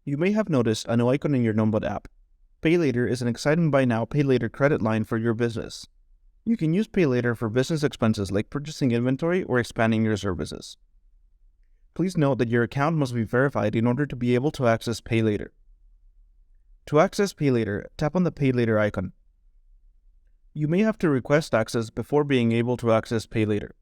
You may have noticed a new icon in your Nomod app. Pay Later is an exciting buy now, pay later credit line for your business. You can use Pay Later for business expenses like purchasing inventory or expanding your services. Please note that your account must be verified in order to be able to access Pay Later. To access Pay Later, tap on the Pay Later icon. You may have to request access before being able to access Pay Later.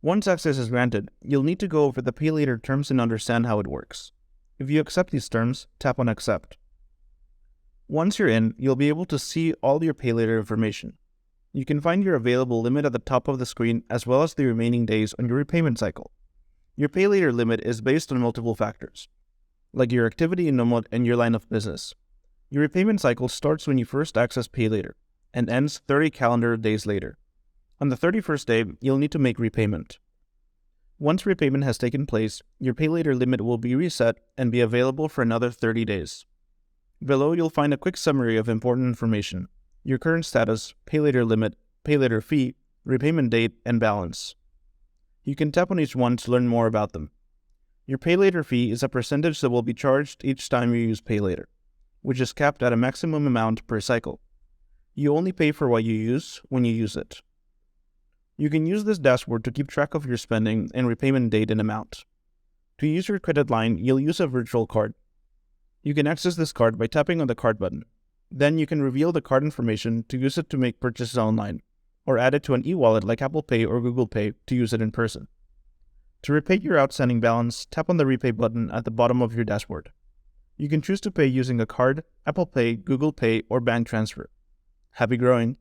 Once access is granted, you'll need to go over the Pay Later terms and understand how it works. If you accept these terms, tap on Accept. Once you're in, you'll be able to see all your Pay Later information. You can find your available limit at the top of the screen as well as the remaining days on your repayment cycle. Your Pay Later limit is based on multiple factors, like your activity in Nomod and your line of business. Your repayment cycle starts when you first access Pay Later and ends 30 calendar days later. On the 31st day, you'll need to make repayment. Once repayment has taken place, your Pay Later limit will be reset and be available for another 30 days. Below, you'll find a quick summary of important information: your current status, Pay Later limit, Pay Later fee, repayment date, and balance. You can tap on each one to learn more about them. Your Pay Later fee is a percentage that will be charged each time you use Pay Later, which is capped at a maximum amount per cycle. You only pay for what you use when you use it. You can use this dashboard to keep track of your spending and repayment date and amount. To use your credit line, you'll use a virtual card. You can access this card by tapping on the card button. Then you can reveal the card information to use it to make purchases online, or add it to an e-wallet like Apple Pay or Google Pay to use it in person. To repay your outstanding balance, tap on the Repay button at the bottom of your dashboard. You can choose to pay using a card, Apple Pay, Google Pay, or bank transfer. Happy growing!